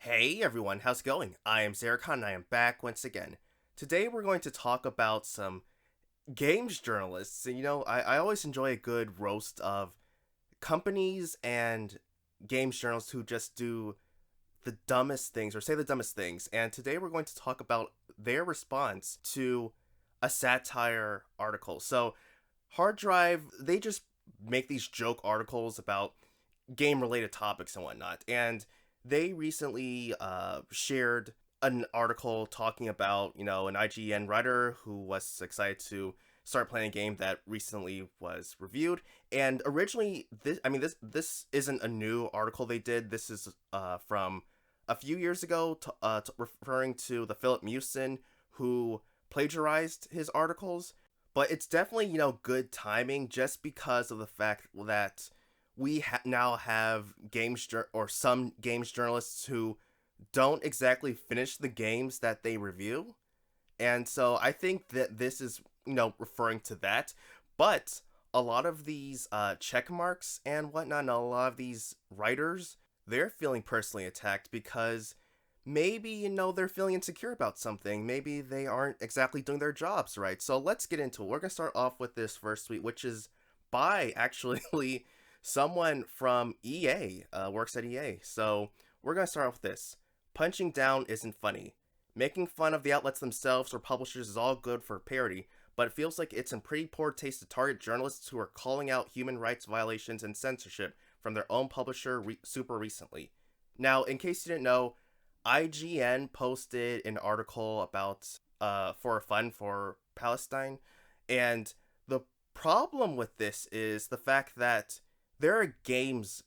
Hey everyone, how's it going? I am Xeracon and I am back once again. Today we're going to talk about some games journalists. And I always enjoy a good roast of companies and games journalists who just do the dumbest things or say the dumbest things. And today we're going to talk about their response to a satire article. So, Hard Drive, they just make these joke articles about game related topics and whatnot. And they recently shared an article talking about, an IGN writer who was excited to start playing a game that recently was reviewed. And originally, this isn't a new article they did. This is from a few years ago, referring to the Philip Mewson who plagiarized his articles. But it's definitely, good timing just because of the fact that we now have or some games journalists who don't exactly finish the games that they review. And so I think that this is, referring to that. But a lot of these check marks and whatnot, and a lot of these writers, they're feeling personally attacked because maybe, they're feeling insecure about something. Maybe they aren't exactly doing their jobs right. So let's get into it. We're going to start off with this first tweet, which is by actually someone from EA, works at EA. So we're going to start off with this. Punching down isn't funny. Making fun of the outlets themselves or publishers is all good for parody, but it feels like it's in pretty poor taste to target journalists who are calling out human rights violations and censorship from their own publisher super recently. Now, in case you didn't know, IGN posted an article about for fun for Palestine, and the problem with this is the fact that there are games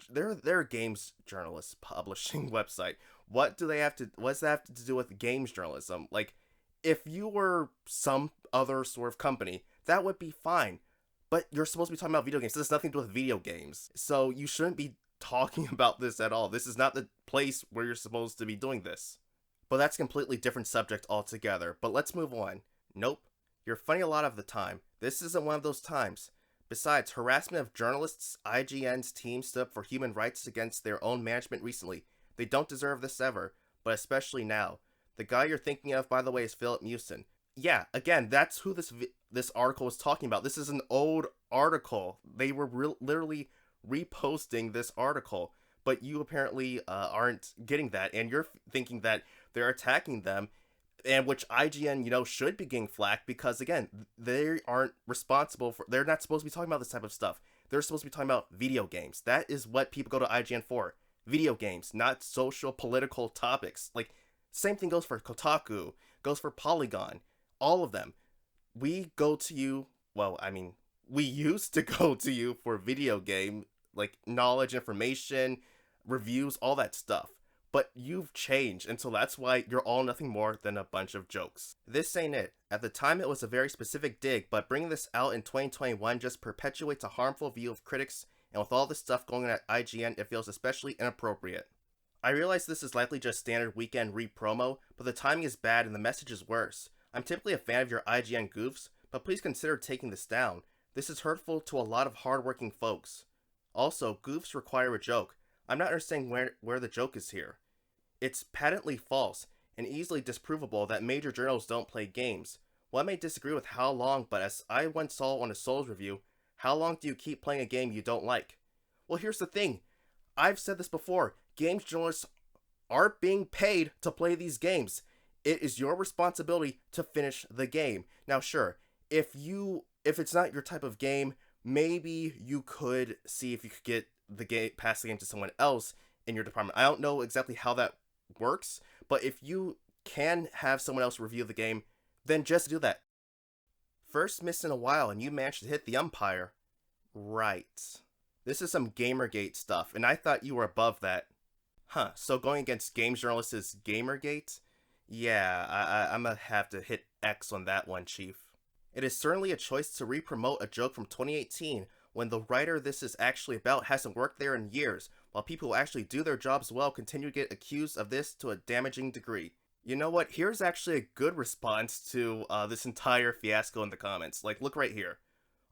there are games journalists publishing website. What do they have to what does that have to do with games journalism? Like, if you were some other sort of company, that would be fine. But you're supposed to be talking about video games. This has nothing to do with video games. So you shouldn't be talking about this at all. This is not the place where you're supposed to be doing this. But that's a completely different subject altogether. But let's move on. Nope. You're funny a lot of the time. This isn't one of those times. Besides, harassment of journalists, IGN's team stood up for human rights against their own management recently. They don't deserve this ever, but especially now. The guy you're thinking of, by the way, is Philip Mewson. Yeah, again, that's who this article was talking about. This is an old article. They were literally reposting this article, but you apparently aren't getting that, and you're thinking that they're attacking them, and which IGN, should be getting flack because, again, they aren't responsible for, they're not supposed to be talking about this type of stuff. They're supposed to be talking about video games. That is what people go to IGN for. Video games, not social, political topics. Like, same thing goes for Kotaku, goes for Polygon, all of them. We go to you, well, we used to go to you for video game, like, knowledge, information, reviews, all that stuff. But you've changed, and so that's why you're all nothing more than a bunch of jokes. This ain't it. At the time, it was a very specific dig, but bringing this out in 2021 just perpetuates a harmful view of critics, and with all this stuff going on at IGN, it feels especially inappropriate. I realize this is likely just standard weekend re-promo, but the timing is bad and the message is worse. I'm typically a fan of your IGN goofs, but please consider taking this down. This is hurtful to a lot of hardworking folks. Also, goofs require a joke. I'm not understanding where the joke is here. It's patently false and easily disprovable that major journals don't play games. One may disagree with how long, but as I once saw on a Souls review, how long do you keep playing a game you don't like? Well, here's the thing. I've said this before. Games journalists aren't being paid to play these games. It is your responsibility to finish the game. Now, sure, if it's not your type of game, maybe you could see if you could get the game, pass the game to someone else in your department. I don't know exactly how that works, but if you can have someone else review the game, then just do that. First miss in a while and you managed to hit the umpire. Right. This is some Gamergate stuff, and I thought you were above that. Huh, so going against games journalists is Gamergate? Yeah, I'm gonna have to hit X on that one, Chief. It is certainly a choice to re-promote a joke from 2018 when the writer this is actually about hasn't worked there in years, while people who actually do their jobs well continue to get accused of this to a damaging degree. You know what? Here's actually a good response to this entire fiasco in the comments. Like, look right here.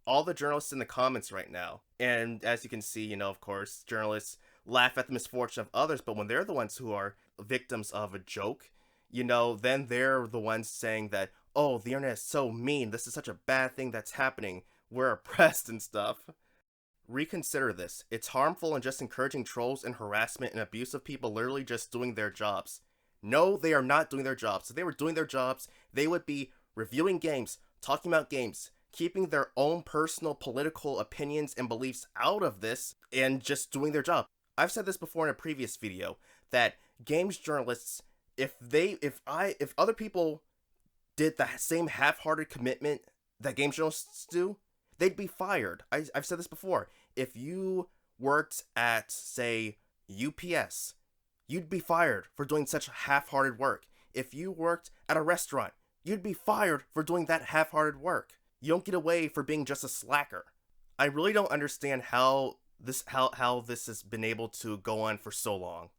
All the journalists in the comments right now. And as you can see, of course, journalists laugh at the misfortune of others, but when they're the ones who are victims of a joke, then they're the ones saying that, oh, the internet is so mean, this is such a bad thing that's happening, we're oppressed and stuff. Reconsider this. It's harmful and just encouraging trolls and harassment and abuse of people literally just doing their jobs. No, they are not doing their jobs. If they were doing their jobs, they would be reviewing games, talking about games, keeping their own personal political opinions and beliefs out of this, and just doing their job. I've said this before in a previous video, that games journalists, if other people did the same half-hearted commitment that games journalists do, they'd be fired. I've said this before. If you worked at, say, UPS, you'd be fired for doing such half-hearted work. If you worked at a restaurant, you'd be fired for doing that half-hearted work. You don't get away for being just a slacker. I really don't understand how this has been able to go on for so long.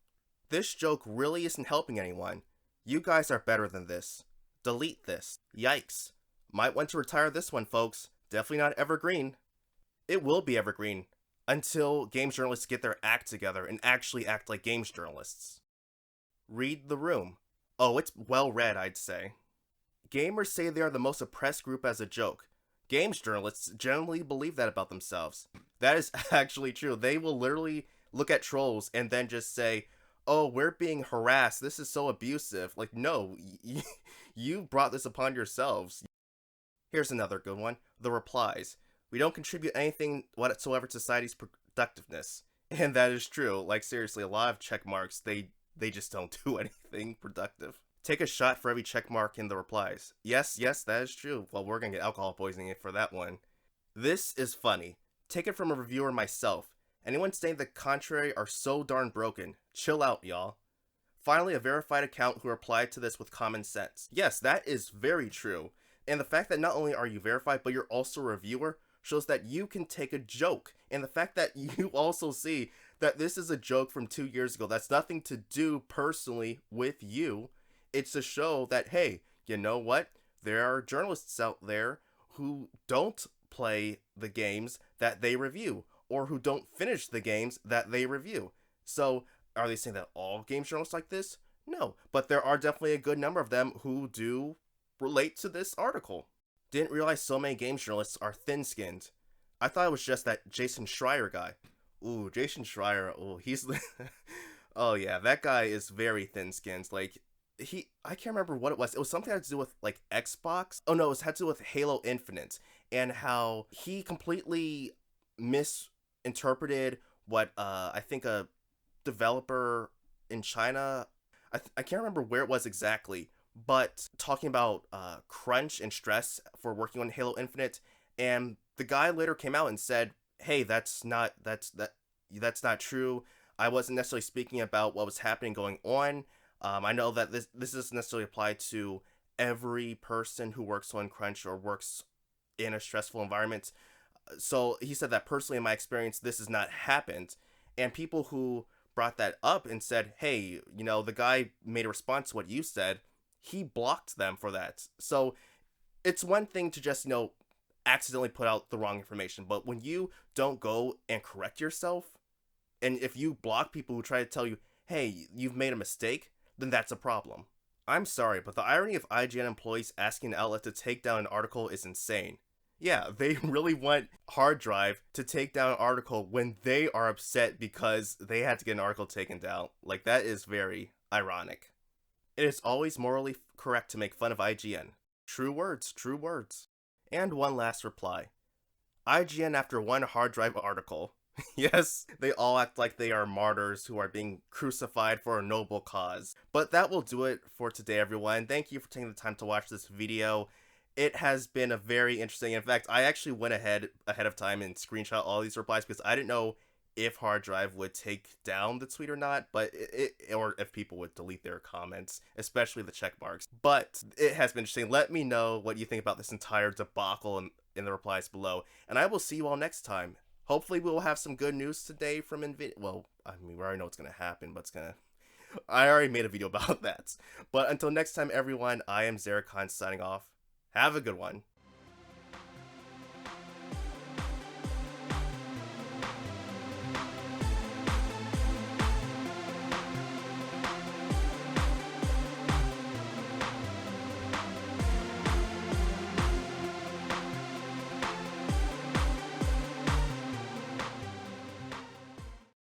This joke really isn't helping anyone. You guys are better than this. Delete this. Yikes. Might want to retire this one, folks. Definitely not evergreen. It will be evergreen until games journalists get their act together and actually act like games journalists. Read the room. Oh, it's well read, I'd say. Gamers say they are the most oppressed group as a joke. Games journalists generally believe that about themselves. That is actually true. They will literally look at trolls and then just say, oh, we're being harassed. This is so abusive. Like, no, you brought this upon yourselves. Here's another good one. The replies. We don't contribute anything whatsoever to society's productiveness. And that is true. Like, seriously, a lot of check marks, they just don't do anything productive. Take a shot for every check mark in the replies. Yes, that is true. Well, we're gonna get alcohol poisoning for that one. This is funny. Take it from a reviewer myself. Anyone saying the contrary are so darn broken. Chill out, y'all. Finally, a verified account who replied to this with common sense. Yes, that is very true. And the fact that not only are you verified, but you're also a reviewer shows that you can take a joke. And the fact that you also see that this is a joke from 2 years ago, that's nothing to do personally with you. It's to show that, hey, you know what? There are journalists out there who don't play the games that they review, or who don't finish the games that they review. So, are they saying that all games journalists like this? No, but there are definitely a good number of them who do relate to this article. Didn't realize so many games journalists are thin-skinned. I thought it was just that Jason Schreier guy. Ooh, Jason Schreier, he's... oh yeah, that guy is very thin-skinned. Like, I can't remember what it was. It was something that had to do with, like, Xbox. Oh no, it had to do with Halo Infinite, and how he completely misinterpreted what, I think a developer in China, I can't remember where it was exactly, but talking about crunch and stress for working on Halo Infinite, and the guy later came out and said, hey, that's not true. I wasn't necessarily speaking about what was happening going on. I know that this doesn't necessarily apply to every person who works on crunch or works in a stressful environment. So he said that personally, in my experience, this has not happened. And people who brought that up and said, hey, the guy made a response to what you said, he blocked them for that. So it's one thing to just, accidentally put out the wrong information. But when you don't go and correct yourself, and if you block people who try to tell you, hey, you've made a mistake, then that's a problem. I'm sorry, but the irony of IGN employees asking an outlet to take down an article is insane. Yeah, they really want Hard Drive to take down an article when they are upset because they had to get an article taken down. Like, that is very ironic. It is always morally correct to make fun of IGN. True words, true words. And one last reply. IGN after one Hard Drive article. Yes, they all act like they are martyrs who are being crucified for a noble cause. But that will do it for today, everyone. Thank you for taking the time to watch this video. It has been a very interesting. In fact, I actually went ahead of time and screenshot all these replies because I didn't know if Hard Drive would take down the tweet or not, but or if people would delete their comments, especially the check marks. But it has been interesting. Let me know what you think about this entire debacle in the replies below, and I will see you all next time. Hopefully we will have some good news today from NVIDIA. Well, I mean, we already know what's going to happen, but I already made a video about that. But until next time, everyone, I am iamxeracon signing off. Have a good one.